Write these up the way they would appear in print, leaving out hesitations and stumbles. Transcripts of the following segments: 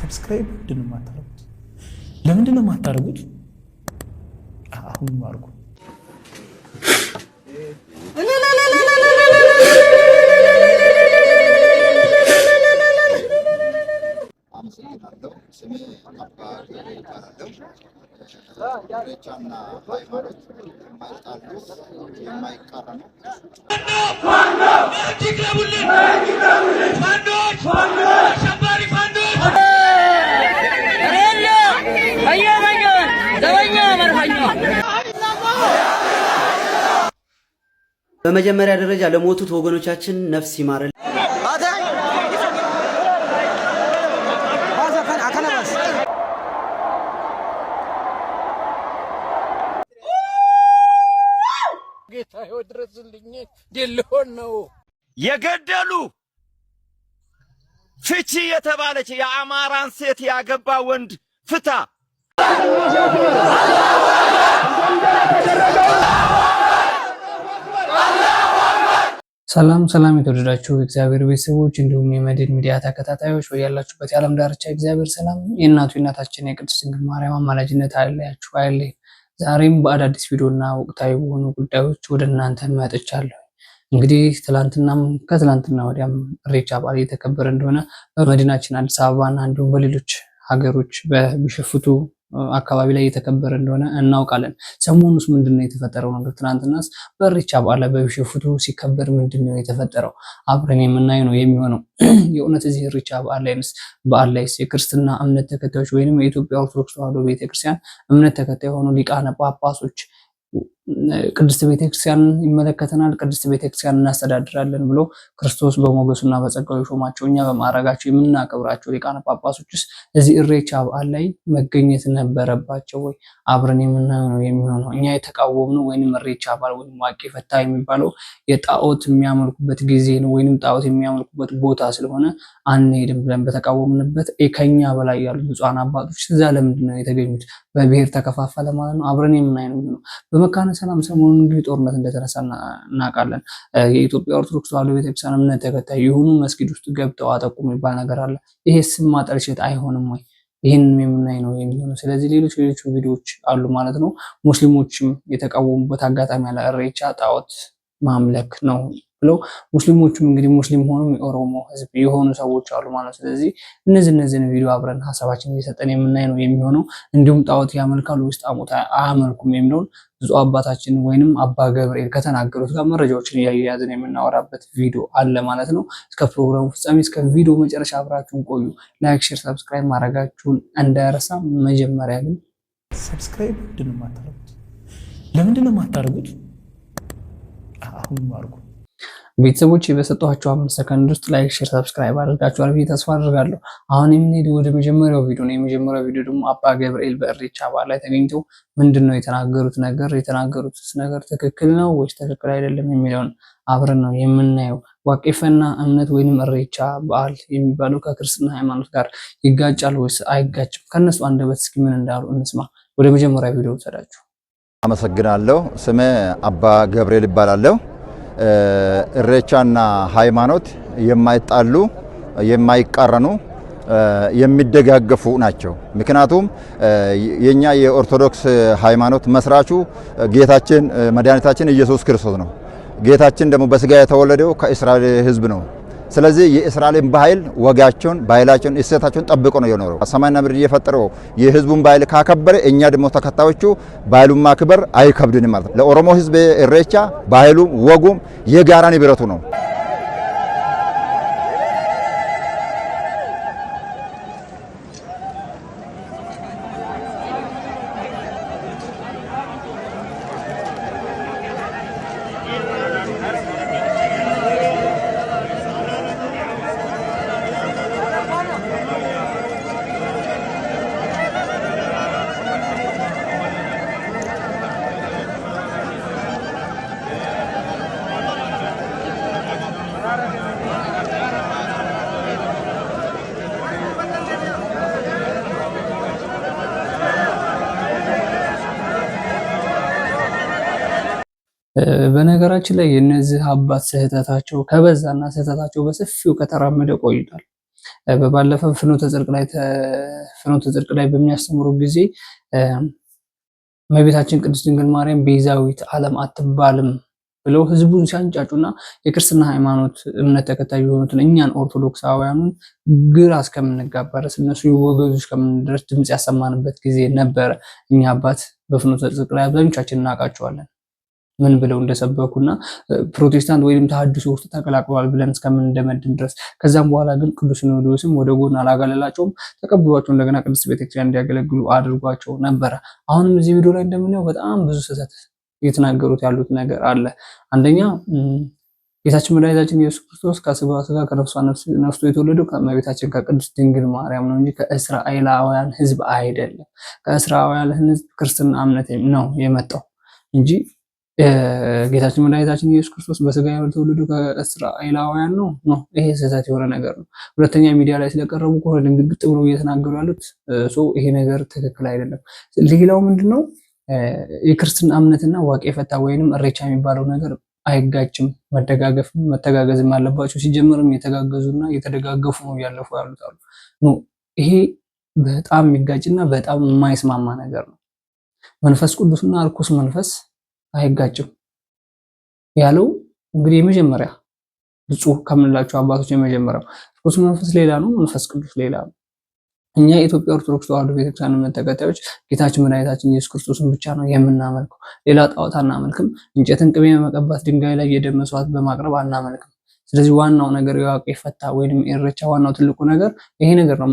ሰብስክራይብ ምንድነው የማታደርጉት? ለምንድነው የማታደርጉት? አሁን ማርጉ። በመጀመሪያ ደረጃ ለሞቱት ወገኖቻችን ነፍስ ይማረል። ጌታ ይወድረስልኝ ዲልሆን ነው የገደሉ ፍቺ የተባለች የአማራን ሴት ያገባ ወንድ ፍታ። ሰላም ሰላም የተወደዳችሁ እግዚአብሔር ቤተሰቦች እንዲሁም የመድን ሚዲያ ተከታታዮች በያላችሁበት የዓለም ዳርቻ እግዚአብሔር ሰላም የእናታችን የቅድስት ድንግል ማርያም አማላጅነት አይለያችሁ አይለይ። ዛሬም በአዳዲስ ቪዲዮና ወቅታዊ በሆኑ ጉዳዮች ወደ እናንተ መጥቻለሁ። እንግዲህ ትላንትናም ከትላንትና ወዲያም ኢሬቻ በዓል እየተከበረ እንደሆነ በመዲናችን አዲስ አበባና እንዲሁም በሌሎች ሀገሮች በቢሾፍቱ አካባቢ ላይ እየተከበረ እንደሆነ እናውቃለን። ሰሞኑስ ምንድነው የተፈጠረው ነገር? ትናንትናስ በኢሬቻ በዓል በቢሾፍቱ ሲከበር ምንድነው የተፈጠረው? አብረን የምናየው ነው የሚሆነው። የእውነት እዚህ ኢሬቻ በዓል ላይስ የክርስትና እምነት ተከታዮች ወይንም የኢትዮጵያ ኦርቶዶክስ ተዋሕዶ ቤተክርስቲያን እምነት ተከታይ የሆኑ ሊቃነ ጳጳሶች ቅድስት ቤተክርስቲያንን ይመለከተናል፣ ቅድስት ቤተክርስቲያንን እናስተዳድራለን ብሎ ክርስቶስ በሞገሱና በጸጋው የሾማቸው እኛ በማዕረጋቸው የምናከብራቸው ሊቃነ ጳጳሶችስ እዚህ ኢሬቻ በዓል ላይ መገኘት ነበረባቸው ወይ? አብረን የምናየው ነው የሚሆነው። እኛ የተቃወምነው ወይንም ኢሬቻ በዓል ወይንም ዋቄ ፈታ የሚባለው የጣዖት የሚያመልኩበት ጊዜ ነው ወይንም ጣዖት የሚያመልኩበት ቦታ ስለሆነ አንሄድም ብለን በተቃወምንበት ከኛ በላይ ያሉ ብፁዓን አባቶች እዛ ለምንድን ነው የተገኙት? በብሔር ተከፋፈለ ማለት ነው። አብረን የምናየው ነው። በመካነ ሰላም ሰሞኑን እንግዲህ ጦርነት እንደተነሳ እናውቃለን። የኢትዮጵያ ኦርቶዶክስ ተዋሕዶ ቤተክርስቲያን እምነት ተከታይ የሆኑ መስጊድ ውስጥ ገብተው አጠቁ የሚባል ነገር አለ። ይሄ ስም ማጠልሸት አይሆንም ወይ? ይህንን የምናይ ነው የሚሆነው። ስለዚህ ሌሎች ቪዲዮዎች አሉ ማለት ነው። ሙስሊሞችም የተቃወሙበት አጋጣሚ አለ። ኢሬቻ ጣዖት ማምለክ ነው ብለው ሙስሊሞቹም እንግዲህ ሙስሊም ሆኖም የኦሮሞ ህዝብ የሆኑ ሰዎች አሉ ማለት። ስለዚህ እነዚህን ቪዲዮ አብረን ሐሳባችንን እየሰጠን የምናይ ነው የሚሆነው። እንዲሁም ጣዖት ያመልካሉ ወይስ ጣዖት አያመልኩም የሚለውን ብፁዕ አባታችን ወይንም አባ ገብርኤል ከተናገሩት ጋር መረጃዎችን እያያዝን የምናወራበት ቪዲዮ አለ ማለት ነው። እስከ ፕሮግራሙ ፍጻሜ እስከ ቪዲዮ መጨረሻ አብራችሁን ቆዩ። ላይክ፣ ሼር፣ ሰብስክራይብ ማድረጋችሁን እንዳይረሳ። መጀመሪያ ግን ሰብስክራይብ ምንድነው የማታደርጉት? ለምንድነው የማታደርጉት? አሁን ማርጉ። ቤተሰቦች በሰጧቸው 5 ሰከንድ ውስጥ ላይክ፣ ሼር፣ ሰብስክራይብ አድርጋችኋል ብዬ ተስፋ አድርጋለሁ። አሁን የምንሄደው ወደ መጀመሪያው ቪዲዮ ነው። የመጀመሪያው ቪዲዮ ደግሞ አባ ገብርኤል በኢሬቻ በዓል ላይ ተገኝተው ምንድነው የተናገሩት ነገር? የተናገሩት ነገር ትክክል ነው ወይስ ትክክል አይደለም የሚለውን አብረን ነው የምናየው። ዋቄፈና እምነት ወይንም ኢሬቻ በዓል የሚባለው ከክርስትና ሃይማኖት ጋር ይጋጫል ወይስ አይጋጭም? ከነሱ አንደበት እስኪ ምን እንዳሉ እንስማ። ወደ መጀመሪያው ቪዲዮ ተዳችሁ። አመሰግናለሁ። ስሜ አባ ገብርኤል ይባላለሁ። ኢሬቻና ሃይማኖት የማይጣሉ የማይቃረኑ የሚደጋገፉ ናቸው። ምክንያቱም የኛ የኦርቶዶክስ ሃይማኖት መስራቹ ጌታችን መድኃኒታችን ኢየሱስ ክርስቶስ ነው። ጌታችን ደግሞ በስጋ የተወለደው ከእስራኤል ሕዝብ ነው። ስለዚህ የእስራኤልን ባህል ወጋቸውን፣ ባህላቸውን፣ እሴታቸውን ጠብቆ ነው የኖረው። ሰማይና ምድር የፈጠረው የህዝቡን ባህል ካከበረ እኛ ደግሞ ተከታዮቹ ባህሉን ማክበር አይከብድንም ማለት ነው። ለኦሮሞ ህዝብ ኢሬቻ ባህሉም ወጉም የጋራ ንብረቱ ነው። በነገራችን ላይ የነዚህ አባት ስህተታቸው ከበዛና ስህተታቸው በሰፊው ከተራመደ ቆይቷል። በባለፈው ፍኖተ ጽድቅ ላይ በሚያስተምሩ ጊዜ እመቤታችን ቅድስት ድንግል ማርያም ቤዛዊት ዓለም አትባልም ብለው ህዝቡን ሲያንጫጩና የክርስትና ሃይማኖት እምነት ተከታይ የሆኑትን እኛን ኦርቶዶክሳውያኑን ግራ እስከምንጋባ ድረስ እነሱ ይወገዙ እስከምንድረስ ድምፅ ያሰማንበት ጊዜ ነበረ። እኛ አባት በፍኖተ ጽድቅ ላይ አብዛኞቻችን እናውቃቸዋለን ምን ብለው እንደሰበኩና ፕሮቴስታንት ወይም ተሐድሶ ውስጥ ተቀላቅለዋል ብለን እስከምንደመድም ድረስ። ከዛም በኋላ ግን ቅዱስ ሲኖዶስም ወደ ጎን አላጋለላቸውም፣ ተቀብሏቸው እንደገና ቅድስት ቤተክርስቲያን እንዲያገለግሉ አድርጓቸው ነበረ። አሁንም እዚህ ቪዲዮ ላይ እንደምናየው በጣም ብዙ ስህተት እየተናገሩት ያሉት ነገር አለ። አንደኛ ጌታችን መድኃኒታችን ኢየሱስ ክርስቶስ ከስጋዋ ስጋ ከነፍሷ ነፍስ የተወለደው ከእመቤታችን ከቅድስት ድንግል ማርያም ነው እንጂ ከእስራኤላውያን ህዝብ አይደለም። ከእስራኤላውያን ህዝብ ክርስትና እምነት ነው የመጣው እንጂ ጌታችን መድኃኒታችን ኢየሱስ ክርስቶስ በስጋ የተወለደው ከእስራኤላውያን ነው። ይሄ ስህተት የሆነ ነገር ነው። ሁለተኛ ሚዲያ ላይ ስለቀረቡ ከሆነ ድንግጥ ብለው እየተናገሩ ያሉት ይሄ ነገር ትክክል አይደለም። ሌላው ምንድነው የክርስትና እምነትና ዋቄ ፈታ ወይንም እሬቻ የሚባለው ነገር አይጋጭም። መተጋገዝም አለባቸው። ሲጀምርም የተጋገዙና የተደጋገፉ ነው እያለፉ ያሉት አሉ። ይሄ በጣም የሚጋጭና በጣም የማይስማማ ነገር ነው። መንፈስ ቅዱስና እርኩስ መንፈስ አይጋጭም ያለው እንግዲህ የመጀመሪያ ብፁዕ ከምንላቸው አባቶች የመጀመሪያው እርኩስ መንፈስ ሌላ ነው፣ መንፈስ ቅዱስ ሌላ ነው። እኛ የኢትዮጵያ ኦርቶዶክስ ተዋሕዶ ቤተክርስቲያን እምነት ተከታዮች ጌታችን መድኃኒታችን ኢየሱስ ክርስቶስን ብቻ ነው የምናመልከው። ሌላ ጣዖት አናመልክም። እንጨትን ቅቤ በመቀባት ድንጋይ ላይ የደም መስዋዕት በማቅረብ አናመልክም። ስለዚህ ዋናው ነገር የዋቄ ፈታ ወይንም ኢሬቻ ዋናው ትልቁ ነገር ይሄ ነገር ነው።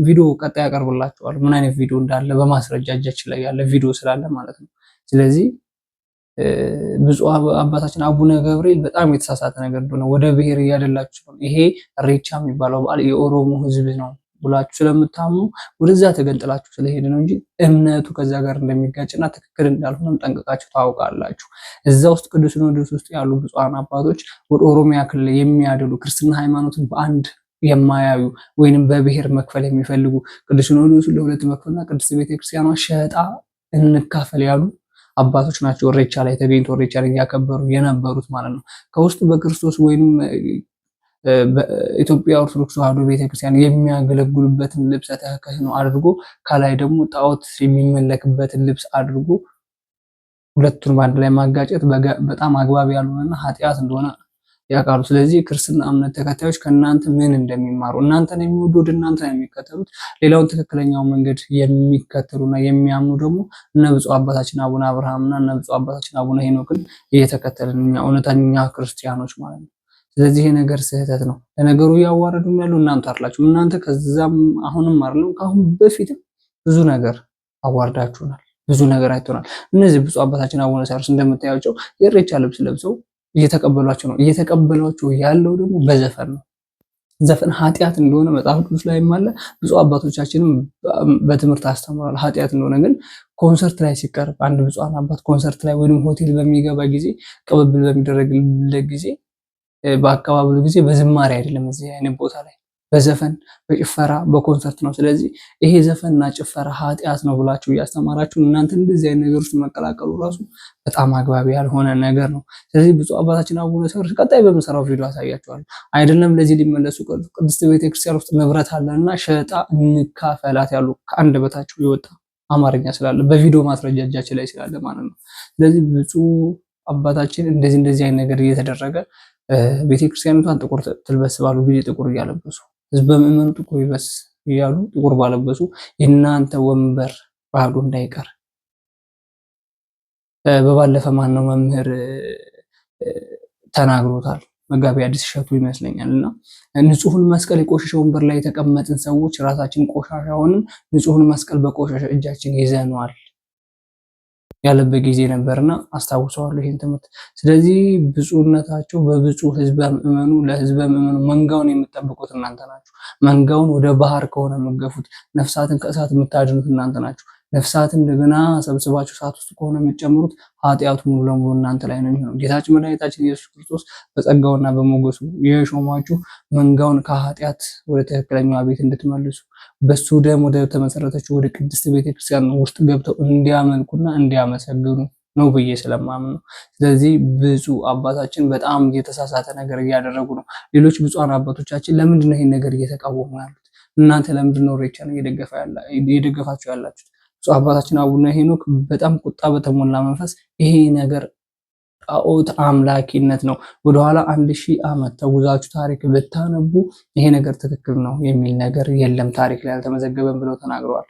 ቪዲዮ ቀጣይ ያቀርብላችኋል ምን አይነት ቪዲዮ እንዳለ በማስረጃ እጃችን ላይ ያለ ቪዲዮ ስላለ ማለት ነው። ስለዚህ ብፁዕ አባታችን አቡነ ገብርኤል በጣም የተሳሳተ ነገር እንደሆነ ወደ ብሔር እያደላችሁ ነው። ይሄ ኢሬቻ የሚባለው በዓል የኦሮሞ ሕዝብ ነው ብላችሁ ስለምታምኑ ወደዛ ተገንጥላችሁ ስለሄደ ነው እንጂ እምነቱ ከዛ ጋር እንደሚጋጭና ትክክል እንዳልሆነም ጠንቅቃችሁ ታውቃላችሁ። እዛ ውስጥ ቅዱስ ሲኖዶስ ውስጥ ያሉ ብፁዓን አባቶች ወደ ኦሮሚያ ክልል የሚያደሉ ክርስትና ሃይማኖትን በአንድ የማያዩ ወይንም በብሔር መክፈል የሚፈልጉ ቅዱስ ሲኖዶስን ለሁለት መክፈልና ቅድስት ቤተክርስቲያኗ ሸጣ እንካፈል ያሉ አባቶች ናቸው። ኢሬቻ ላይ ተገኝተው ኢሬቻ ላይ ያከበሩ የነበሩት ማለት ነው። ከውስጥ በክርስቶስ ወይንም በኢትዮጵያ ኦርቶዶክስ ተዋሕዶ ቤተክርስቲያን የሚያገለግሉበትን ልብሰ ተክህኖ አድርጎ ከላይ ደግሞ ጣዖት የሚመለክበትን ልብስ አድርጎ ሁለቱን በአንድ ላይ ማጋጨት በጣም አግባብ ያልሆነና ኃጢአት እንደሆነ ያውቃሉ። ስለዚህ ክርስትና እምነት ተከታዮች ከእናንተ ምን እንደሚማሩ እናንተን የሚወዱ ወደ እናንተ ነው የሚከተሉት። ሌላውን ትክክለኛው መንገድ የሚከተሉና የሚያምኑ ደግሞ እነ ብፁዕ አባታችን አቡነ አብርሃምና እነ ብፁዕ አባታችን አቡነ ሄኖክን እየተከተልን እኛ እውነተኛ ክርስቲያኖች ማለት ነው። ስለዚህ ይሄ ነገር ስህተት ነው። ለነገሩ እያዋረዱን ያሉ እናንተ አይደላችሁም። እናንተ ከዛም አሁንም አይደለም ከአሁን በፊትም ብዙ ነገር አዋርዳችሁናል፣ ብዙ ነገር አይተናል። እነዚህ ብፁዕ አባታችን አቡነ ሳዊሮስ እንደምታያቸው የኢሬቻ ልብስ ለብሰው እየተቀበሏቸው ነው። እየተቀበሏቸው ያለው ደግሞ በዘፈን ነው። ዘፈን ኃጢአት እንደሆነ መጽሐፍ ቅዱስ ላይም አለ። ብፁዕ አባቶቻችንም በትምህርት አስተምሯል ኃጢአት እንደሆነ። ግን ኮንሰርት ላይ ሲቀርብ አንድ ብፁዓን አባት ኮንሰርት ላይ ወይም ሆቴል በሚገባ ጊዜ ቅብብል በሚደረግለት ጊዜ በአቀባበሉ ጊዜ በዝማሬ አይደለም፣ እዚህ አይነት ቦታ ላይ በዘፈን በጭፈራ በኮንሰርት ነው። ስለዚህ ይሄ ዘፈንና ጭፈራ ኃጢአት ነው ብላችሁ እያስተማራችሁ እናንተ እንደዚህ አይነት ነገር ውስጥ መቀላቀሉ ራሱ በጣም አግባቢ ያልሆነ ነገር ነው። ስለዚህ ብፁዕ አባታችን አቡነ ሳዊሮስ ቀጣይ በምሰራው ቪዲዮ አሳያችኋለሁ። አይደለም ለዚህ ሊመለሱ ቅድስት ቤተክርስቲያን ውስጥ ንብረት አለና ሸጣ እንካፈላት ያሉ ከአንደበታቸው የወጣ አማርኛ ስላለ በቪዲዮ ማስረጃ እጃችን ላይ ስላለ ማለት ነው። ስለዚህ ብፁዕ አባታችን እንደዚህ አይነት ነገር እየተደረገ ቤተክርስቲያኒቷን ጥቁር ትልበስ ባሉ ጊዜ ጥቁር እያለበሱ ህዝበ ምዕመኑ ጥቁር ይልበስ እያሉ ጥቁር ባለበሱ የእናንተ ወንበር ባዶ እንዳይቀር በባለፈ ማነው መምህር ተናግሮታል። መጋቢ አዲስ እሸቱ ይመስለኛልና ንጹህን መስቀል የቆሸሸ ወንበር ላይ የተቀመጥን ሰዎች ራሳችን ቆሻሻ ሆነን ንጹህን መስቀል በቆሸሸ እጃችን ይዘነዋል ያለበት ጊዜ ነበርና አስታውሰዋለሁ ይሄን ትምህርት። ስለዚህ ብፁዕነታቸው በብፁዕ ህዝበ ምዕመኑ ለህዝበ ምዕመኑ መንጋውን የምትጠብቁት እናንተ ናችሁ። መንጋውን ወደ ባህር ከሆነ የምትገፉት ነፍሳትን ከእሳት የምታድኑት እናንተ ናችሁ። ነፍሳትን እንደገና ሰብስባችሁ እሳት ውስጥ ከሆነ የምትጨምሩት ኃጢአቱ ሙሉ ለሙሉ እናንተ ላይ ነው የሚሆነው። ጌታችን መድኃኒታችን ኢየሱስ ክርስቶስ በጸጋውና በሞገሱ የሾማችሁ መንጋውን ከኃጢአት ወደ ትክክለኛው ቤት እንድትመልሱ በሱ ደም ወደ ተመሰረተችው ወደ ቅድስት ቤተክርስቲያን ውስጥ ገብተው እንዲያመልኩና እንዲያመሰግኑ ነው ብዬ ስለማምን ነው። ስለዚህ ብፁዕ አባታችን በጣም የተሳሳተ ነገር እያደረጉ ነው። ሌሎች ብፁዓን አባቶቻችን ለምንድን ነው ይሄን ነገር እየተቃወሙ ያሉት? እናንተ ለምንድን ነው ኢሬቻን እየደገፋችሁ ያላችሁት? ብፁዕ አባታችን አቡነ ሄኖክ በጣም ቁጣ በተሞላ መንፈስ ይሄ ነገር ጣዖት አምላኪነት ነው፣ ወደኋላ 1000 ዓመት ተጉዛችሁ ታሪክ ብታነቡ ይሄ ነገር ትክክል ነው የሚል ነገር የለም፣ ታሪክ ላይ አልተመዘገበም ብለው ተናግረዋል።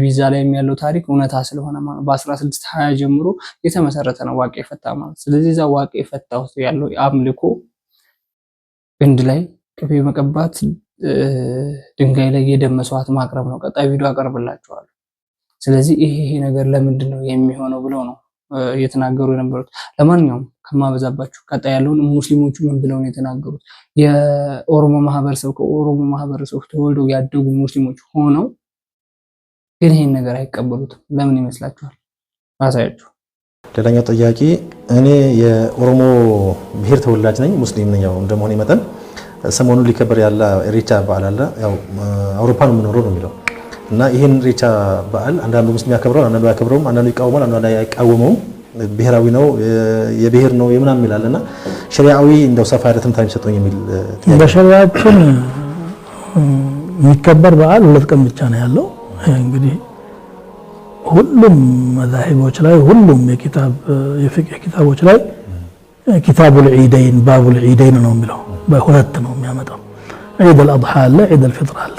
ቪዛ ላይ ያለው ታሪክ እውነታ ስለሆነ ማለት በ1620 ጀምሮ የተመሰረተ ነው ዋቄ ፈታ ማለት። ስለዚህ እዛ ዋቄ ፈታ ውስጥ ያለው አምልኮ ግንድ ላይ ቅቤ መቀባት፣ ድንጋይ ላይ የደም መስዋዕት ማቅረብ ነው። ቀጣይ ቪዲዮ አቀርብላችኋለሁ። ስለዚህ ይሄ ነገር ለምንድን ነው የሚሆነው ብለው ነው እየተናገሩ የነበሩት። ለማንኛውም ከማበዛባችሁ ቀጣይ ያለውን ሙስሊሞቹ ምን ብለው ነው የተናገሩት? የኦሮሞ ማህበረሰብ ከኦሮሞ ማህበረሰብ ተወልደው ያደጉ ሙስሊሞች ሆነው ግን ይሄን ነገር አይቀበሉትም። ለምን ይመስላችኋል? አሳያችሁ። ሌላኛው ጥያቄ እኔ የኦሮሞ ብሔር ተወላጅ ነኝ፣ ሙስሊም ነኝ። ያው እንደመሆኔ መጠን ሰሞኑን ሊከበር ያለ ኢሬቻ በዓል አለ። ያው አውሮፓ ነው የምኖረው ነው የሚለው እና ይሄን ኢሬቻ በዓል አንዳንዱ ሙስሊም ያከብረዋል፣ አንዳንዱ አያከብረውም፣ አንዳንዱ ይቃወማል፣ አንዳንዱ አይቃወመውም። ብሔራዊ ነው የብሔር ነው የምናምን ይላልና ሸሪዓዊ እንደው ሰፋ ያለ ትንታኔ ሰጥቶኝ የሚል በሸሪዓችን የሚከበር በዓል 2 ቀን ብቻ ነው ያለው። እንግዲህ ሁሉም መዛሂቦች ላይ ሁሉም የፊቅህ ኪታቦች ላይ ኪታቡል ዒደይን ባቡል ዒደይን ነው የሚለው፣ በሁለት ነው የሚያመጣው። ዒድ አልአድሓ አለ፣ ዒድ አልፊጥር አለ።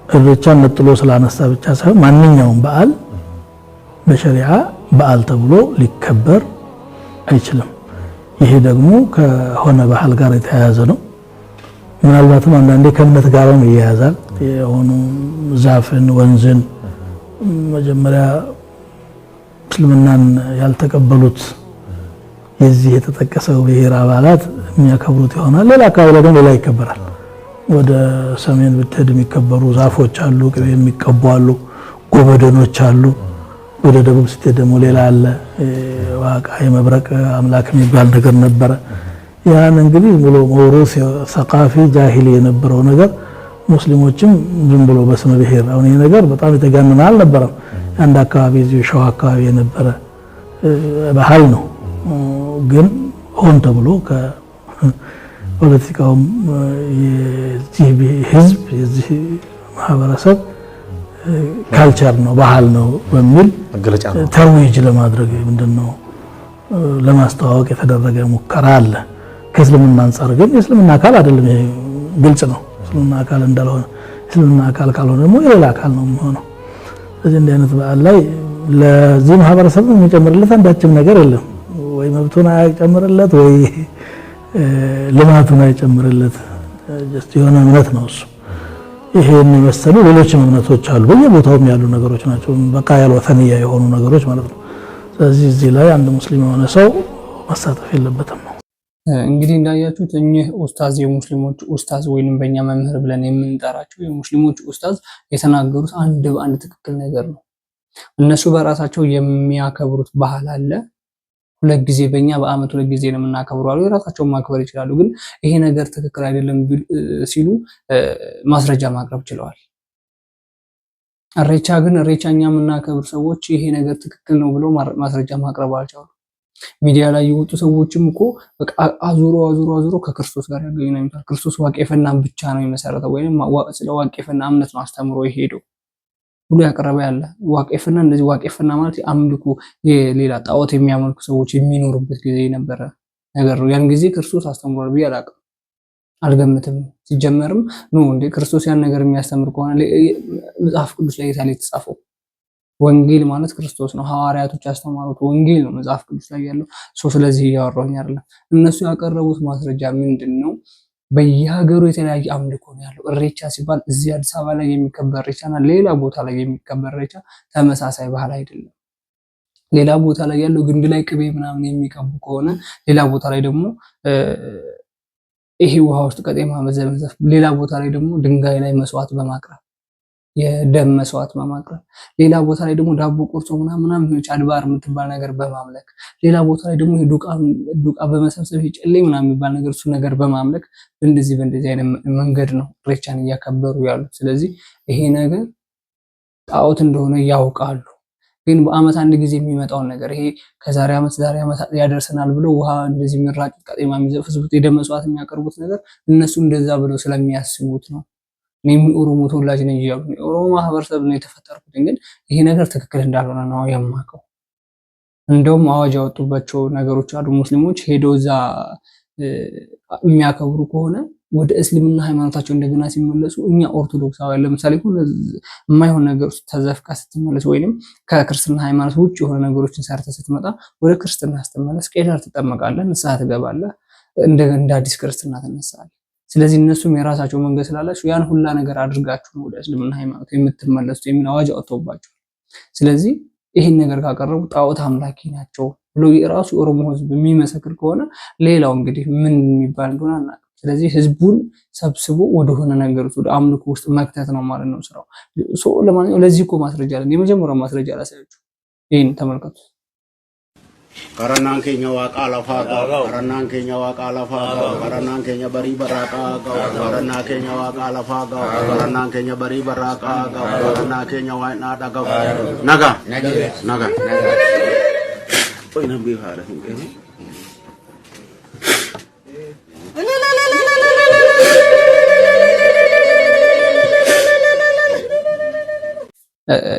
ኢሬቻን ነጥሎ ስላነሳ ብቻ ሳይሆን ማንኛውም በዓል በሸሪዓ በዓል ተብሎ ሊከበር አይችልም። ይሄ ደግሞ ከሆነ ባህል ጋር የተያያዘ ነው። ምናልባትም አንዳንዴ ከእምነት ጋርም ይያያዛል። የሆኑ ዛፍን፣ ወንዝን መጀመሪያ እስልምናን ያልተቀበሉት የዚህ የተጠቀሰው ብሔር አባላት የሚያከብሩት ይሆናል። ሌላ አካባቢ ደግሞ ሌላ ይከበራል። ወደ ሰሜን ብትሄድ የሚከበሩ ዛፎች አሉ፣ ቅቤ የሚቀቡ አሉ፣ ጎበደኖች አሉ። ወደ ደቡብ ስትሄድ ደግሞ ሌላ አለ፣ ዋቃ የመብረቅ አምላክ የሚባል ነገር ነበረ። ያን እንግዲህ ብሎ መውሩስ ሰቃፊ ጃሂሊ የነበረው ነገር ሙስሊሞችም ዝም ብሎ በስመ ብሔር አሁን ይሄ ነገር በጣም የተጋነነ አልነበረም። አንድ አካባቢ እዚህ ሸዋ አካባቢ የነበረ ባህል ነው። ግን ሆን ተብሎ ፖለቲካውም የዚህ ህዝብ የዚህ ማህበረሰብ ካልቸር ነው ባህል ነው በሚል ተርዊጅ ለማድረግ ምንድነው ለማስተዋወቅ የተደረገ ሙከራ አለ። ከእስልምና አንፃር ግን የእስልምና አካል አይደለም፣ ይሄ ግልጽ ነው። እስልምና አካል እንዳልሆነ እስልምና አካል ካልሆነ ደግሞ የሌላ አካል ነው የሚሆነው። ስለዚህ እንዲህ አይነት በዓል ላይ ለዚህ ማህበረሰብ የሚጨምርለት አንዳችም ነገር የለም። ወይ መብቱን አይጨምርለት ወይ ልማቱን አይጨምርለት። ጀስት የሆነ እምነት ነው እሱ። ይሄን የመሰሉ ሌሎችም እምነቶች አሉ፣ በየቦታውም ያሉ ነገሮች ናቸው። በቃ ያልወተንያ የሆኑ ነገሮች ማለት ነው። ስለዚህ እዚህ ላይ አንድ ሙስሊም የሆነ ሰው መሳተፍ የለበትም ነው። እንግዲህ እንዳያችሁት እኚህ ኡስታዝ የሙስሊሞች ኡስታዝ ወይንም በእኛ መምህር ብለን የምንጠራቸው የሙስሊሞች ኡስታዝ የተናገሩት አንድ በአንድ ትክክል ነገር ነው። እነሱ በራሳቸው የሚያከብሩት ባህል አለ። 2 ጊዜ በእኛ በአመት 2 ጊዜ ነው የምናከብረው አሉ። የራሳቸውን ማክበር ይችላሉ። ግን ይሄ ነገር ትክክል አይደለም ሲሉ ማስረጃ ማቅረብ ችለዋል። ኢሬቻ ግን ኢሬቻኛ የምናከብር ሰዎች ይሄ ነገር ትክክል ነው ብለው ማስረጃ ማቅረብ አልቻሉ። ሚዲያ ላይ የወጡ ሰዎችም እኮ በቃ አዙሮ ከክርስቶስ ጋር ያገናኙታል። ክርስቶስ ዋቄፈናን ብቻ ነው የመሰረተው ወይንም ስለ ዋቄፈና እምነት ነው አስተምሮ የሄደው ብሎ ያቀረበ ያለ። ዋቄፈና እንደዚህ ዋቄፈና ማለት አምልኮ የሌላ ጣዖት የሚያመልኩ ሰዎች የሚኖሩበት ጊዜ የነበረ ነገር ነው። ያን ጊዜ ክርስቶስ አስተምሯል ብዬ አልገምትም። ሲጀመርም ነው እንደ ክርስቶስ ያን ነገር የሚያስተምር ከሆነ መጽሐፍ ቅዱስ ላይ የታለ የተጻፈው? ወንጌል ማለት ክርስቶስ ነው። ሐዋርያቶች ያስተማሩት ወንጌል ነው መጽሐፍ ቅዱስ ላይ ያለው። ስለዚህ እያወራሁኝ አይደለም። እነሱ ያቀረቡት ማስረጃ ምንድነው? በየሀገሩ የተለያየ አምልኮ ነው ያለው። ኢሬቻ ሲባል እዚህ አዲስ አበባ ላይ የሚከበር ኢሬቻና ሌላ ቦታ ላይ የሚከበር ኢሬቻ ተመሳሳይ ባህል አይደለም። ሌላ ቦታ ላይ ያለው ግንድ ላይ ቅቤ ምናምን የሚቀቡ ከሆነ ሌላ ቦታ ላይ ደግሞ ይሄ ውሃ ውስጥ ቀጤማ መዘፍዘፍ፣ ሌላ ቦታ ላይ ደግሞ ድንጋይ ላይ መስዋዕት በማቅረብ የደም መስዋዕት በማቅረብ፣ ሌላ ቦታ ላይ ደግሞ ዳቦ ቆርጾ ምናምን አድባር የምትባል ነገር በማምለክ፣ ሌላ ቦታ ላይ ደግሞ ዱቃ በመሰብሰብ ጨሌ ምናምን የሚባል ነገር እሱ ነገር በማምለክ በእንደዚህ አይነት መንገድ ነው ኢሬቻን እያከበሩ ያሉት። ስለዚህ ይሄ ነገር ጣዖት እንደሆነ ያውቃሉ። ግን በአመት አንድ ጊዜ የሚመጣውን ነገር ይሄ ከዛሬ አመት ያደርሰናል ብሎ ውሃ እንደዚህ የሚራጭ ቀጤማ የሚዘፍዙት የደም መስዋዕት የሚያቀርቡት ነገር እነሱ እንደዛ ብለው ስለሚያስቡት ነው። እኔም ኦሮሞ ተወላጅ ነኝ ይላሉ። ኦሮሞ ማህበረሰብ ነው የተፈጠርኩት፣ ግን ይሄ ነገር ትክክል እንዳልሆነ ነው የማውቀው። እንደውም አዋጅ ያወጡባቸው ነገሮች አሉ። ሙስሊሞች ሄደው እዛ የሚያከብሩ ከሆነ ወደ እስልምና ሃይማኖታቸው እንደገና ሲመለሱ እኛ ኦርቶዶክሳውያን ለምሳሌ የማይሆን ነገር ውስጥ ተዘፍቃ ስትመለስ ወይንም ከክርስትና ሃይማኖት ውጭ የሆነ ነገሮችን ሰርተ ስትመጣ ወደ ክርስትና ስትመለስ ቄዳር ትጠመቃለህ፣ ንስሐ ትገባለህ፣ እንደ አዲስ ክርስትና ትነሳለህ። ስለዚህ እነሱም የራሳቸው መንገድ ስላላችሁ ያን ሁላ ነገር አድርጋችሁ ነው ወደ እስልምና ሃይማኖት የምትመለሱት የሚል አዋጅ አውጥተውባቸው፣ ስለዚህ ይሄን ነገር ካቀረቡ ጣዖት አምላኪ ናቸው ብሎ የራሱ ኦሮሞ ህዝብ የሚመሰክር ከሆነ ሌላው እንግዲህ ምን የሚባል እንደሆነ አናውቅም። ስለዚህ ህዝቡን ሰብስቦ ወደሆነ ነገር ወደ አምልኮ ውስጥ መክተት ነው ማለት ነው ስራው። ለማንኛውም ለዚህ እኮ ማስረጃ አለን። የመጀመሪያው ማስረጃ ላሳያችሁ፣ ይሄን ተመልከቱ። Karanaan keenya waaqa lafaa qaba. Karanaan keenya waaqa lafaa qaba. Karanaan keenya barii barraaqaa qaba. Karanaan keenya waaqa lafaa qaba. Karanaan keenya barii barraaqaa qaba. Karanaan keenya waa'inaa dhaqaba. Naga. Naga. Oi nambi haala hin qeeni.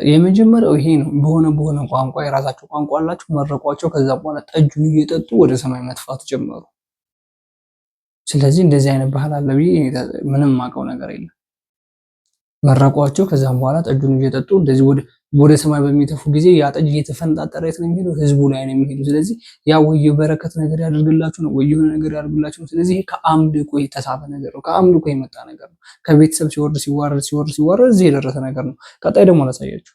የመጀመሪያው ይሄ ነው። በሆነ ቋንቋ የራሳቸው ቋንቋ አላቸው፣ መረቋቸው። ከዛ በኋላ ጠጁን እየጠጡ ወደ ሰማይ መጥፋት ጀመሩ። ስለዚህ እንደዚህ አይነት ባህል አለ ብዬ ምንም ማቀው ነገር የለም። መረቋቸው፣ ከዛ በኋላ ጠጁን እየጠጡ እንደዚህ ወደ ሰማይ በሚተፉ ጊዜ ያ ጠጅ እየተፈንጣጠረ የት ነው የሚሄደው? ህዝቡ ላይ ነው የሚሄደው። ስለዚህ ያ ወይ በረከት ነገር ያደርግላችሁ ነው ወይ የሆነ ነገር ያደርግላችሁ ነው። ስለዚህ ይሄ ከአምልኮ የተሳበ ነገር ነው፣ ከአምልኮ የመጣ ነገር ነው። ከቤተሰብ ሲወርድ እዚህ የደረሰ ነገር ነው። ቀጣይ ደግሞ ላሳያችሁ።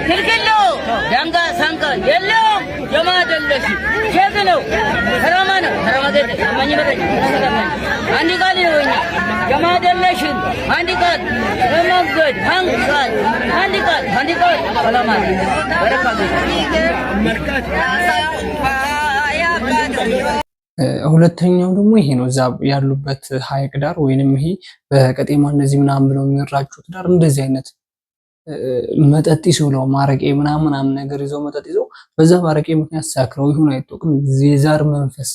ክልክለው ዳንጋ ሳንካ የለውም የማደለሽ ሸግነው ከራማና ከራማደለ ማኝ በረኝ አንዲ ቃል ነው የማደለሽን አንዲ ቃል ለማገድ አንዲ ቃል ሰላማ በረካቱ መርካት ሁለተኛው ደግሞ ይሄ ነው። እዛ ያሉበት ሐይቅ ዳር ወይንም ይሄ በቀጤማ እንደዚህ ምናምን ብለው የሚራጩት ዳር እንደዚህ አይነት መጠጥ ይዘው ማረቄ ምናምን ነገር ይዘው መጠጥ ይዘው በዛ ማረቄ ምክንያት ሳክረው ይሁን አይተውቅም የዛር መንፈስ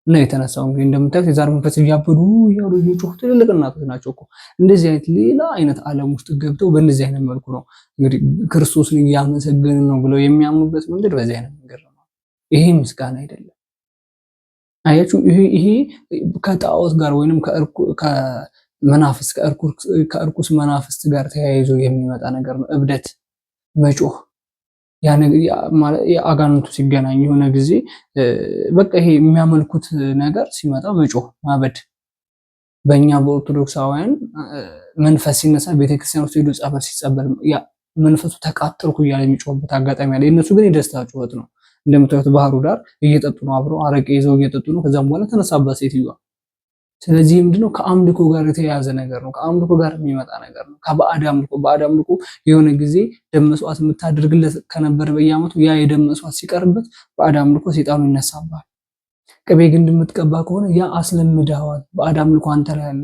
ነው የተነሳው። እንግዲህ እንደምታዩት የዛር መንፈስ እያበዱ ያሉ እየጮሁ ትልልቅ እናቶች ናቸው እኮ። እንደዚህ አይነት ሌላ አይነት ዓለም ውስጥ ገብተው በእንደዚህ አይነት መልኩ ነው እንግዲህ ክርስቶስን እያመሰገንን ነው ብለው የሚያምኑበት መንገድ በዚህ አይነት መንገድ ነው። ይሄ ምስጋና አይደለም። አያችሁ፣ ይሄ ከጣዖት ጋር ወይንም ከእርኩስ መናፍስት ጋር ተያይዞ የሚመጣ ነገር ነው። እብደት፣ መጮህ፣ አጋንንቱ ሲገናኝ የሆነ ጊዜ በቃ ይሄ የሚያመልኩት ነገር ሲመጣ መጮህ፣ ማበድ። በእኛ በኦርቶዶክሳውያን መንፈስ ሲነሳ ቤተክርስቲያን ውስጥ ሄዶ ጸበል ሲጸበል መንፈሱ ተቃጠልኩ እያለ የሚጮህበት አጋጣሚ አለ። የእነሱ ግን የደስታ ጩኸት ነው። እንደምታዩት ባህሩ ዳር እየጠጡ ነው፣ አብረው አረቄ ይዘው እየጠጡ ነው። ከዛም በኋላ ተነሳባት ሴትዮዋ። ስለዚህ ምንድነው? ከአምልኮ ጋር የተያያዘ ነገር ነው። ከአምልኮ ጋር የሚመጣ ነገር ነው። ከባዕድ አምልኮ የሆነ ጊዜ ደም መስዋዕት የምታደርግለት ከነበር በየዓመቱ ያ የደም መስዋዕት ሲቀርበት ባዕድ አምልኮ ሰይጣኑ ይነሳባል። ቅቤ ግንድ የምትቀባ ከሆነ ያ አስለምደዋል፣ ባዕድ አምልኮ አንተ ላይ አለ።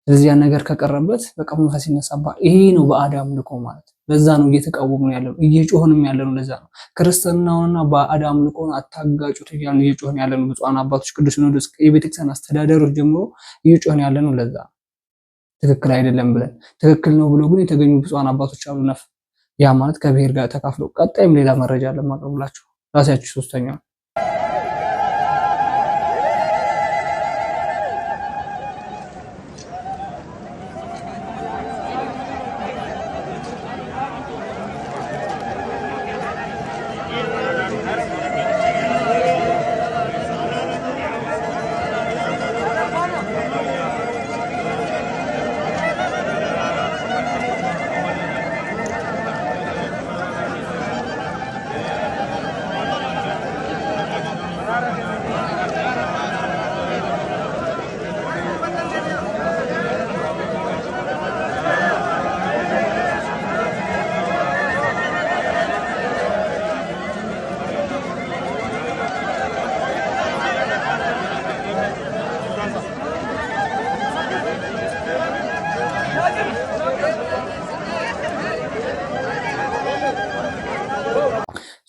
ስለዚህ ያ ነገር ከቀረበት በቃ መንፈስ ይነሳባል። ይሄ ነው ባዕድ አምልኮ ማለት። በዛ ነው እየተቃወሙ ያለው፣ እየጮህንም ያለው ለዛ ነው። ክርስትናውንና ባዕድ አምልኮን አታጋጩት እያልን እየጮህን ያለው ብፁዓን አባቶች ቅዱስ ሲኖዶስ የቤተክርስቲያን አስተዳደሮች ጀምሮ እየጮህን ያለው ለዛ ትክክል አይደለም ብለን። ትክክል ነው ብሎ ግን የተገኙ ብፁዓን አባቶች አሉ ነፍ። ያ ማለት ከብሔር ጋር ተካፍለው። ቀጣይም ሌላ መረጃ ለማቅረብላችሁ ራሳችሁ ሶስተኛው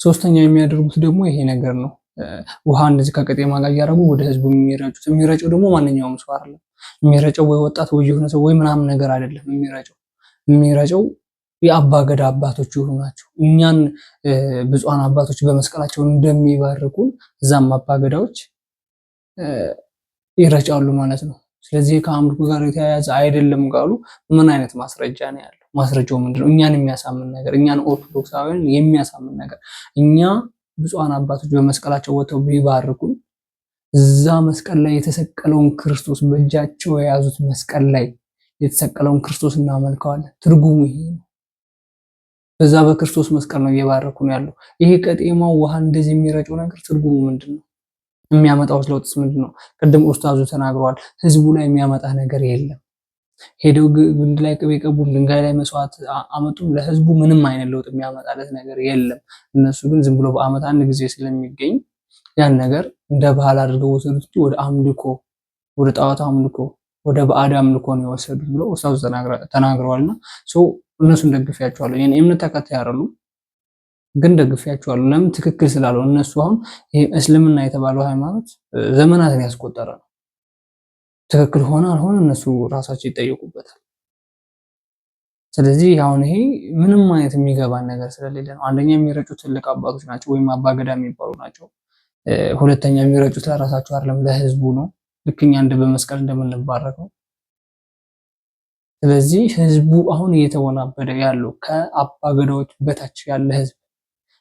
ሶስተኛ የሚያደርጉት ደግሞ ይሄ ነገር ነው። ውሃ እንደዚህ ከቀጤማ ጋር ያደረጉ ወደ ህዝቡ የሚረጨው ደግሞ ማንኛውም ሰው አይደለም የሚረጨው፣ ወይ ወጣት ወይ የሆነ ሰው ወይ ምናምን ነገር አይደለም የሚረጨው የአባ ገዳ አባቶች የሆኑ ናቸው። እኛን ብፁዓን አባቶች በመስቀላቸው እንደሚባርኩን እዛም አባ ገዳዎች ይረጫሉ ማለት ነው። ስለዚህ ከአምልኮ ጋር የተያያዘ አይደለም ካሉ ምን አይነት ማስረጃ ነው ያለው? ማስረጃው ምንድነው? እኛን የሚያሳምን ነገር፣ እኛን ኦርቶዶክሳውያን የሚያሳምን ነገር፣ እኛ ብፁዓን አባቶች በመስቀላቸው ወጥተው ቢባርኩን እዛ መስቀል ላይ የተሰቀለውን ክርስቶስ በእጃቸው የያዙት መስቀል ላይ የተሰቀለውን ክርስቶስ እናመልከዋለን። ትርጉሙ ይሄ ነው። በዛ በክርስቶስ መስቀል ነው እየባረኩ ነው ያለው። ይሄ ቀጤማው ውሃ እንደዚህ የሚረጨው ነገር ትርጉሙ ምንድነው? የሚያመጣው ለውጥስ ምንድነው? ቅድም ኡስታዙ ተናግረዋል። ህዝቡ ላይ የሚያመጣ ነገር የለም። ሄደው ግንድ ላይ ቅቤ ቀቡም ድንጋይ ላይ መስዋዕት አመጡም ለህዝቡ ምንም አይነት ለውጥ የሚያመጣለት ነገር የለም። እነሱ ግን ዝም ብሎ በአመት አንድ ጊዜ ስለሚገኝ ያን ነገር እንደ ባህል አድርገው ወሰዱት። ወደ አምልኮ፣ ወደ ጣዖት አምልኮ፣ ወደ ባዕድ አምልኮ ነው የወሰዱት ብሎ ኡስታዙ ተናግረዋልና እነሱን ደግፌያቸዋለሁ። የኔ እምነት ተከታይ አይደሉም ግን ደግፌያቸዋለሁ። ለምን? ትክክል ስላልሆነ። እነሱ አሁን ይሄ እስልምና የተባለው ሃይማኖት ዘመናትን ያስቆጠረ ነው። ትክክል ሆነ አልሆነ እነሱ ራሳቸው ይጠየቁበታል። ስለዚህ አሁን ይሄ ምንም አይነት የሚገባን ነገር ስለሌለ ነው። አንደኛ የሚረጩት ትልቅ አባቶች ናቸው ወይም አባገዳ የሚባሉ ናቸው። ሁለተኛ የሚረጩት ለራሳቸው አይደለም ለህዝቡ ነው። ልክኛ እንደ በመስቀል እንደምንባረከው። ስለዚህ ህዝቡ አሁን እየተወናበደ ያለው ከአባገዳዎች በታች ያለ ህዝብ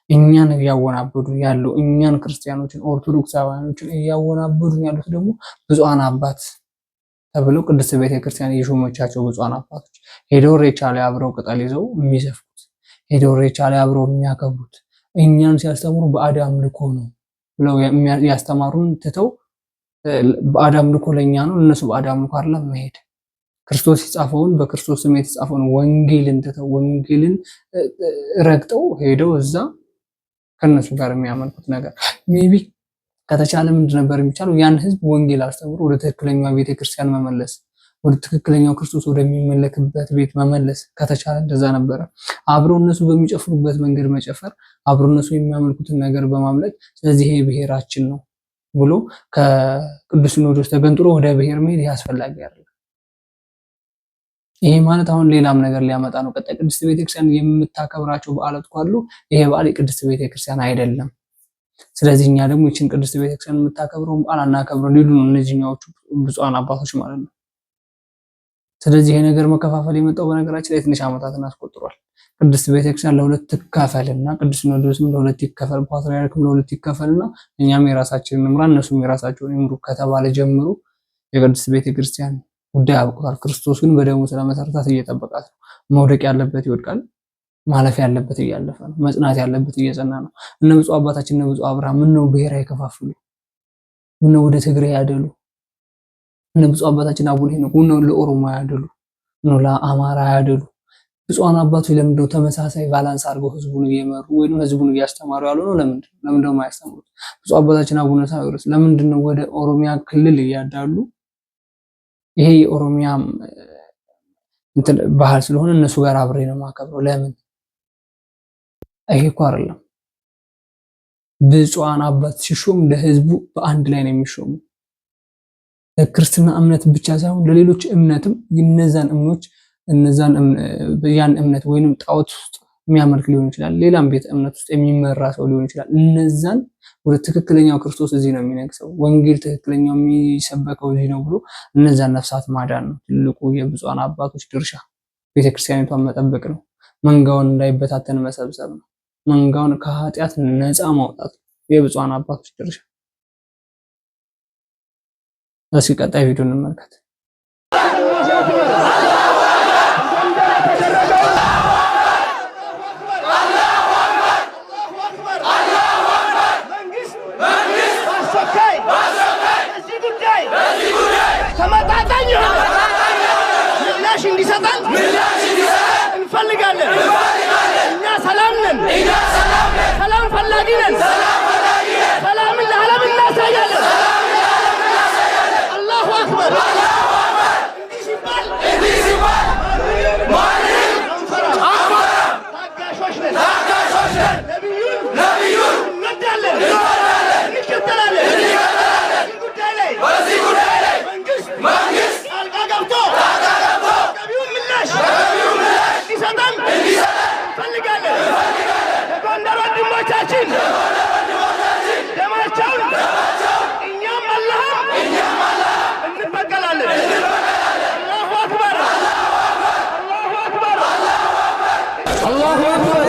እኛን እያወናበዱ ያለው እኛን ክርስቲያኖችን ኦርቶዶክሳውያኖችን እያወናበዱ ያሉት ደግሞ ብፁዓን አባት ተብለው ቅድስት ቤተክርስቲያን የሾመቻቸው ብፁዓን አባቶች ሄደው ኢሬቻ ላይ አብረው ቅጠል ይዘው የሚዘፍቁት፣ ሄደው ኢሬቻ ላይ አብረው የሚያከብሩት፣ እኛን ሲያስተምሩ ባዕድ አምልኮ ነው ብለው ያስተማሩን ትተው ባዕድ አምልኮ ለኛ ነው እነሱ ባዕድ አምልኮ አይደለም መሄድ ክርስቶስ የጻፈውን በክርስቶስ ስም የተጻፈውን ወንጌልን ትተው ወንጌልን ረግጠው ሄደው እዛ ከነሱ ጋር የሚያመልኩት ነገር ሜቢ ከተቻለ ምንድን ነበር የሚቻለው? ያን ህዝብ ወንጌል አስተምሮ ወደ ትክክለኛው ቤተክርስቲያን መመለስ፣ ወደ ትክክለኛው ክርስቶስ ወደሚመለክበት ቤት መመለስ ከተቻለ እንደዛ ነበረ። አብረው እነሱ በሚጨፍሩበት መንገድ መጨፈር፣ አብረው እነሱ የሚያመልኩትን ነገር በማምለክ ስለዚህ ይሄ ብሔራችን ነው ብሎ ከቅዱስ ሲኖዶስ ተገንጥሎ ወደ ብሔር መሄድ ያስፈልጋል አይደል? ይሄ ማለት አሁን ሌላም ነገር ሊያመጣ ነው። ቀጣይ ቅድስት ቤተክርስቲያን የምታከብራቸው በዓላት ካሉ ይሄ በዓል የቅድስት ቤተክርስቲያን አይደለም። ስለዚህ እኛ ደግሞ ይችን ቅድስት ቤተክርስቲያን የምታከብረውን በዓል አናከብረው ሊሉ ነው እነዚህኛዎቹ ብፁዓን አባቶች ማለት ነው። ስለዚህ ይሄ ነገር መከፋፈል የመጣው በነገራችን ላይ ትንሽ ዓመታትን አስቆጥሯል። ቅድስት ቤተክርስቲያን ለሁለት ትከፈልና ቅዱስ ሲኖዶስም ለሁለት ይከፈል፣ ፓትርያርክም ለሁለት ይከፈልና እኛም የራሳችንን እንምራ እነሱም የራሳቸውን ይምሩ ከተባለ ጀምሮ የቅድስት ቤተክርስቲያን ጉዳይ አብቅቷል። ክርስቶስ ግን በደሙ ስለመሰረታት እየጠበቃት ነው። መውደቅ ያለበት ይወድቃል፣ ማለፍ ያለበት እያለፈ ነው፣ መጽናት ያለበት እየጸና ነው። እነ ብፁዕ አባታችን እነ ብፁዕ አብርሃም ምን ነው ብሔር አይከፋፍሉ? ምን ነው ወደ ትግሬ ያደሉ? እነ ብፁዕ አባታችን አቡነ ሄኖክ ምን ነው ለኦሮሞ ያደሉ? ነው ለአማራ ያደሉ? ብፁዓን አባቶች ለምንድነው ተመሳሳይ ባላንስ አድርገው ህዝቡን እየመሩ ወይንም ህዝቡን እያስተማሩ ያለው ነው? ለምንድነው የማያስተምሩት? ብፁዕ አባታችን አቡነ ሳዊሮስ ለምንድነው ወደ ኦሮሚያ ክልል እያዳሉ? ይሄ የኦሮሚያ እንትን ባህል ስለሆነ እነሱ ጋር አብሬ ነው ማከብረው። ለምን? ይሄ እኮ አይደለም። ብፁዓን አባት ሲሾም ለህዝቡ በአንድ ላይ ነው የሚሾሙ። ለክርስትና እምነት ብቻ ሳይሆን ለሌሎች እምነትም ያን እምነት ወይንም ጣዖት ውስጥ የሚያመልክ ሊሆን ይችላል፣ ሌላም ቤተ እምነት ውስጥ የሚመራ ሰው ሊሆን ይችላል። እነዛን ወደ ትክክለኛው ክርስቶስ እዚህ ነው የሚነግሰው፣ ወንጌል ትክክለኛው የሚሰበከው እዚህ ነው ብሎ እነዛን ነፍሳት ማዳን ነው ትልቁ የብፁዓን አባቶች ድርሻ። ቤተክርስቲያኒቷን መጠበቅ ነው። መንጋውን እንዳይበታተን መሰብሰብ ነው። መንጋውን ከኃጢአት ነፃ ማውጣት ነው የብፁዓን አባቶች ድርሻ። እስኪ ቀጣይ ቪዲዮ እንመልከት። ተመጣጣኝ ምላሽ እንዲሰጠን እንፈልጋለን። እኛ ሰላም ነን፣ ሰላም ፈላጊ ነን። ሰላምን ለዓለም እናሳያለን። አላሁ አክበር። الله أكبر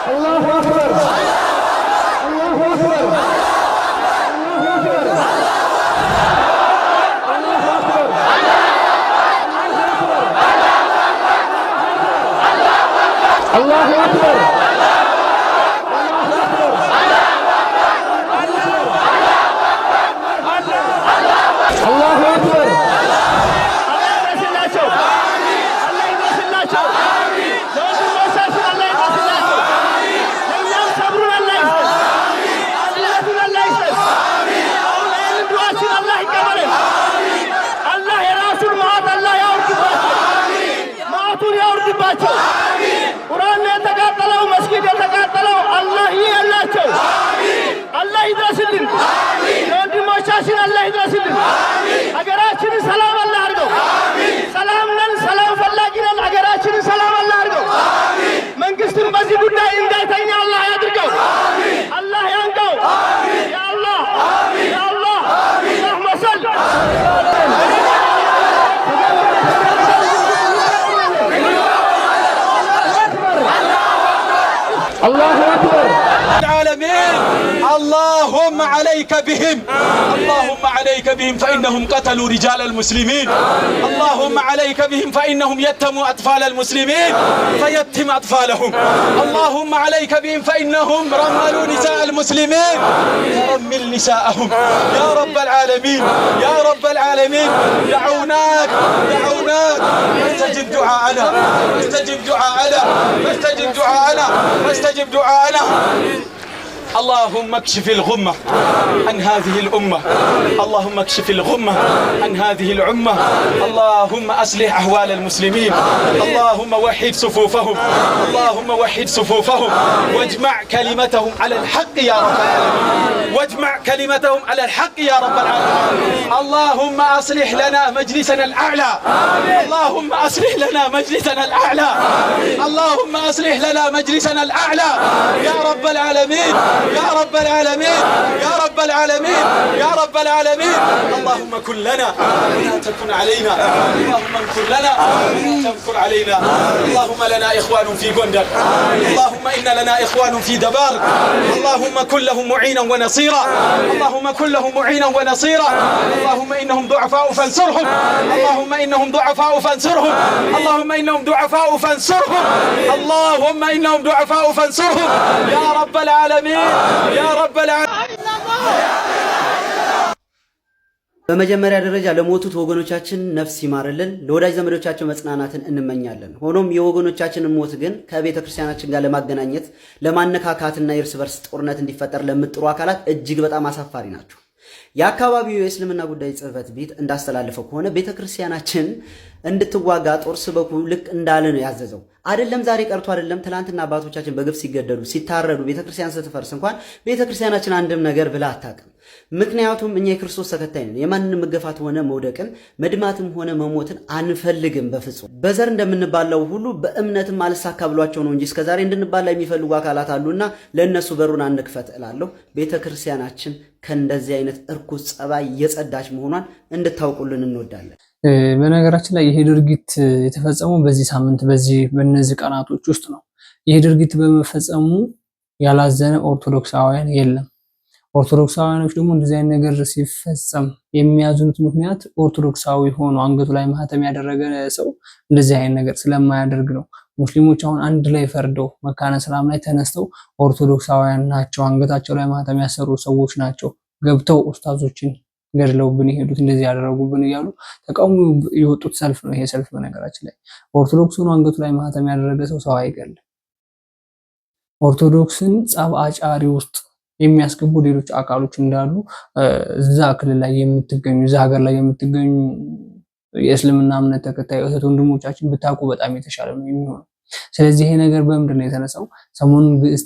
الله أكبر الله أكبر الله أكبر الله أكبر ቁርአን የተቃጠለው መስጊድ የተቃጠለው አላህ ይላቸው አላህ ይድረስልን ለወንድሞቻችን አላህ ይድረስልን ሀገራችንን ሰላም አላህ አድርገው ሰላም ነን ሰላም ፈላጊ ነን ሀገራችንን ሰላም አላህ አድርገው መንግስትን በዚህ ጉዳይ እንዳይተኛ አላህ ያድርገው አላህ ያንቀው ያ አላህ ያ አላህ አላህ መሰል الله أكبر العالمين اللهم عليك بهم اللهم عليك بهم فإنهم قتلوا رجال المسلمين اللهم عليك بهم فإنهم يتموا أطفال المسلمين فيتم أطفالهم اللهم عليك بهم فإنهم رملوا نساء المسلمين فرمل نساءهم يا رب العالمين يا رب العالمين دعوناك دعوناك فاستجب دعاءنا فاستجب دعاءنا فاستجب دعاءنا فاستجب دعاءنا اللهم اكشف الغمة عن هذه الأمة اللهم اكشف الغمة عن هذه الأمة اللهم أصلح أحوال المسلمين اللهم وحد صفوفهم اللهم وحد صفوفهم واجمع كلمتهم على الحق يا رب العالمين واجمع كلمتهم على الحق يا رب العالمين اللهم أصلح لنا مجلسنا الأعلى اللهم أصلح لنا مجلسنا الأعلى اللهم أصلح لنا مجلسنا الأعلى يا رب العالمين يا رب العالمين يا رب العالمين يا رب العالمين اللهم كن لنا ولا تكن علينا اللهم انصر لنا ولا تنصر علينا اللهم لنا إخوان في غندر اللهم إن لنا إخوان في دبار اللهم كن لهم معينا ونصيرا اللهم كن لهم معينا ونصيرا اللهم إنهم ضعفاء فانصرهم اللهم إنهم ضعفاء فانصرهم اللهم إنهم ضعفاء فانصرهم اللهم إنهم ضعفاء فانصرهم يا رب العالمين يا رب العالمين በመጀመሪያ ደረጃ ለሞቱት ወገኖቻችን ነፍስ ይማርልን ለወዳጅ ዘመዶቻቸው መጽናናትን እንመኛለን። ሆኖም የወገኖቻችንን ሞት ግን ከቤተ ክርስቲያናችን ጋር ለማገናኘት ለማነካካትና የእርስ በርስ ጦርነት እንዲፈጠር ለምጥሩ አካላት እጅግ በጣም አሳፋሪ ናቸው። የአካባቢው የእስልምና ጉዳይ ጽሕፈት ቤት እንዳስተላለፈው ከሆነ ቤተ ክርስቲያናችን እንድትዋጋ ጦር ስበኩ ልክ እንዳለ ነው ያዘዘው። አይደለም ዛሬ ቀርቶ አይደለም ትላንትና አባቶቻችን በግፍ ሲገደሉ ሲታረዱ ቤተክርስቲያን ስትፈርስ እንኳን ቤተክርስቲያናችን አንድም ነገር ብላ አታውቅም። ምክንያቱም እኛ የክርስቶስ ተከታይ ነን። የማንንም መገፋት ሆነ መውደቅን መድማትም ሆነ መሞትን አንፈልግም በፍጹም። በዘር እንደምንባላው ሁሉ በእምነትም አልሳካ ብሏቸው ነው እንጂ እስከዛሬ እንድንባላ የሚፈልጉ አካላት አሉና ለነሱ በሩን አንክፈት እላለሁ። ቤተክርስቲያናችን ከእንደዚህ አይነት እርኩስ ጸባይ የጸዳች መሆኗን እንድታውቁልን እንወዳለን። በነገራችን ላይ ይሄ ድርጊት የተፈጸመው በዚህ ሳምንት በእነዚህ ቀናቶች ውስጥ ነው። ይሄ ድርጊት በመፈጸሙ ያላዘነ ኦርቶዶክሳውያን የለም። ኦርቶዶክሳውያኖች ደግሞ እንደዚህ አይነት ነገር ሲፈጸም የሚያዝኑት ምክንያት ኦርቶዶክሳዊ ሆኖ አንገቱ ላይ ማህተም ያደረገ ሰው እንደዚህ አይነት ነገር ስለማያደርግ ነው። ሙስሊሞች አሁን አንድ ላይ ፈርደው መካነ ሰላም ላይ ተነስተው ኦርቶዶክሳውያን ናቸው፣ አንገታቸው ላይ ማህተም ያሰሩ ሰዎች ናቸው ገብተው ኡስታዞችን ገድለውብን የሄዱት እንደዚህ ያደረጉብን እያሉ ተቃውሞ የወጡት ሰልፍ ነው። ይሄ ሰልፍ በነገራችን ላይ ኦርቶዶክስ ሆኖ አንገቱ ላይ ማህተም ያደረገ ሰው አይገልም። ኦርቶዶክስን ጸብ አጫሪ ውስጥ የሚያስገቡ ሌሎች አካሎች እንዳሉ እዛ ክልል ላይ የምትገኙ እዛ ሀገር ላይ የምትገኙ የእስልምና እምነት ተከታይ እህት ወንድሞቻችን ብታውቁ በጣም የተሻለ ነው የሚሆነው። ስለዚህ ይሄ ነገር በምንድን ነው የተነሳው? ሰሞኑን ግዕዝ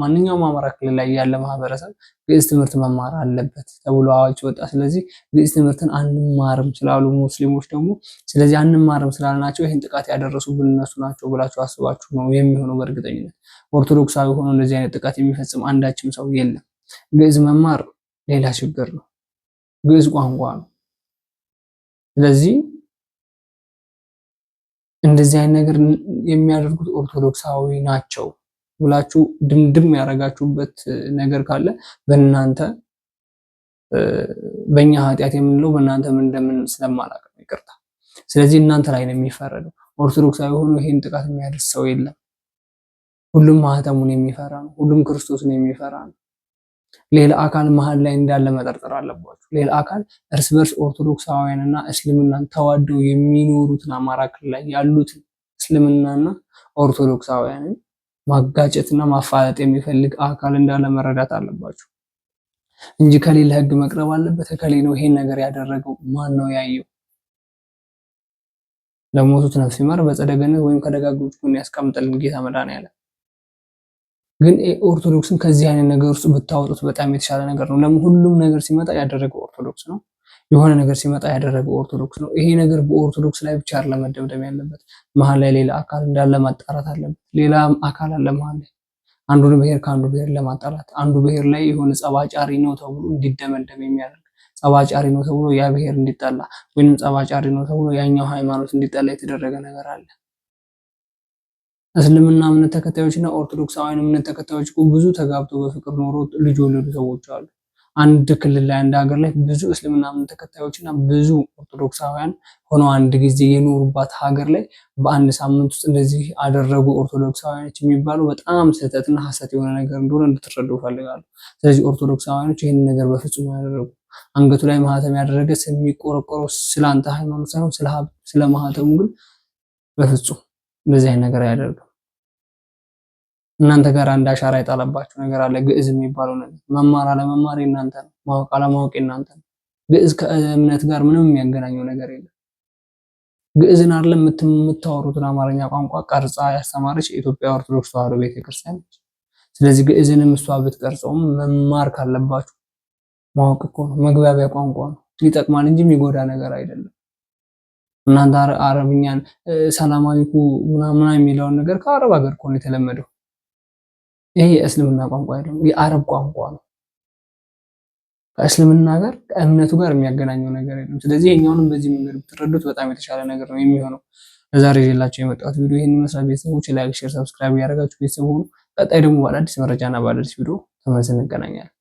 ማንኛውም አማራ ክልል ላይ ያለ ማህበረሰብ ግዕዝ ትምህርት መማር አለበት ተብሎ አዋጅ ወጣ። ስለዚህ ግዕዝ ትምህርትን አንማርም ስላሉ ሙስሊሞች ደግሞ ስለዚህ አንማርም ስላልናቸው ይህን ጥቃት ያደረሱብን እነሱ ናቸው ብላችሁ አስባችሁ ነው የሚሆነው። በእርግጠኝነት ኦርቶዶክሳዊ ሆኖ እንደዚህ አይነት ጥቃት የሚፈጽም አንዳችም ሰው የለም። ግዕዝ መማር ሌላ ችግር ነው። ግዕዝ ቋንቋ ነው። ስለዚህ እንደዚህ አይነት ነገር የሚያደርጉት ኦርቶዶክሳዊ ናቸው ብላችሁ ድምድም ያደረጋችሁበት ነገር ካለ በእናንተ በእኛ ኃጢአት የምንለው በእናንተ ምን እንደምን ስለማላውቅ ነው፣ ይቅርታ። ስለዚህ እናንተ ላይ ነው የሚፈረደው። ኦርቶዶክሳዊ ሆኖ ይሄን ጥቃት የሚያደርስ ሰው የለም። ሁሉም ማህተሙን የሚፈራ ነው። ሁሉም ክርስቶስን የሚፈራ ነው። ሌላ አካል መሀል ላይ እንዳለ መጠርጠር አለባችሁ። ሌላ አካል እርስ በርስ ኦርቶዶክሳውያንና እስልምናን ተዋደው የሚኖሩትን አማራ ክልል ላይ ያሉትን እስልምናና ኦርቶዶክሳውያንን ማጋጨትና ማፋለጥ የሚፈልግ አካል እንዳለ መረዳት አለባችሁ እንጂ ከሌላ ህግ መቅረብ አለበት። ከሌ ነው ይሄን ነገር ያደረገው፣ ማን ነው ያየው? ለሞቱት ነፍስ ይማር በጸደቀ ገነት ወይም ከደጋጎች ጎን ያስቀምጥልን ጌታ መድኃኒዓለም። ግን ኦርቶዶክስን ከዚህ አይነት ነገር ውስጥ ብታወጡት በጣም የተሻለ ነገር ነው። ለምን ሁሉም ነገር ሲመጣ ያደረገው ኦርቶዶክስ ነው። የሆነ ነገር ሲመጣ ያደረገው ኦርቶዶክስ ነው። ይሄ ነገር በኦርቶዶክስ ላይ ብቻ አይደለም መደምደም ያለበት፣ መሀል ላይ ሌላ አካል እንዳለ ማጣራት አለበት። ሌላ አካል አለ መሀል ላይ አንዱን ብሔር ከአንዱ ብሔር ለማጣላት፣ አንዱ ብሔር ላይ የሆነ ጸባጫሪ ነው ተብሎ እንዲደመደም የሚያደርግ ጸባጫሪ ነው ተብሎ ያ ብሔር እንዲጠላ ወይንም ጸባጫሪ ነው ተብሎ ያኛው ሃይማኖት እንዲጠላ የተደረገ ነገር አለ። እስልምና እምነት ተከታዮችና ኦርቶዶክሳውያን እምነት ተከታዮች ብዙ ተጋብተው በፍቅር ኖሮ ልጅ ወለዱ ሰዎች አሉ። አንድ ክልል ላይ አንድ ሀገር ላይ ብዙ እስልምና እምነት ተከታዮችና ብዙ ኦርቶዶክሳውያን ሆነው አንድ ጊዜ የኖሩባት ሀገር ላይ በአንድ ሳምንት ውስጥ እንደዚህ አደረጉ ኦርቶዶክሳውያኖች የሚባሉ በጣም ስህተትና ሐሰት የሆነ ነገር እንደሆነ እንድትረዱ ፈልጋለሁ። ስለዚህ ኦርቶዶክሳውያኖች ይህንን ነገር በፍጹም ያደረጉ አንገቱ ላይ ማህተም ያደረገ የሚቆረቆረው ስላንተ ሃይማኖት ሳይሆን ስለ ማህተሙ ግን በፍጹም እንደዚህ አይነት ነገር አያደርግም። እናንተ ጋር አንድ አሻራ የጣለባችሁ ነገር አለ። ግዕዝ የሚባለው ነገር መማር አለመማር የእናንተ ነው። ማወቅ አለማወቅ የእናንተ ነው። ግዕዝ ከእምነት ጋር ምንም የሚያገናኘው ነገር የለም። ግዕዝን አይደለም የምታወሩትን አማርኛ ቋንቋ ቀርጻ ያስተማረች የኢትዮጵያ ኦርቶዶክስ ተዋሕዶ ቤተክርስቲያን ነች። ስለዚህ ግዕዝንም እሷ ብትቀርጸውም መማር ካለባችሁ ማወቅ እኮ ነው። መግባቢያ ቋንቋ ነው። ይጠቅማል እንጂ የሚጎዳ ነገር አይደለም። እናንተ አረብኛን ሰላም አለይኩም ምናምን የሚለውን ነገር ከአረብ ሀገር እኮ ነው የተለመደው። ይሄ የእስልምና ቋንቋ አይደለም፣ የአረብ ቋንቋ ነው። ከእስልምና ጋር ከእምነቱ ጋር የሚያገናኘው ነገር የለም። ስለዚህ የኛውንም በዚህ መንገድ ብትረዱት በጣም የተሻለ ነገር ነው የሚሆነው። ለዛሬ ይዤላችሁ የመጣሁት ቪዲዮ ይሄን ይመስላል። ቤተሰቦች ላይክ፣ ሼር፣ ሰብስክራይብ ያደረጋችሁ ቤተሰብ ሁኑ። ቀጣይ ደግሞ በአዲስ መረጃና በአዲስ ቪዲዮ ተመልሰን እንገናኛለን።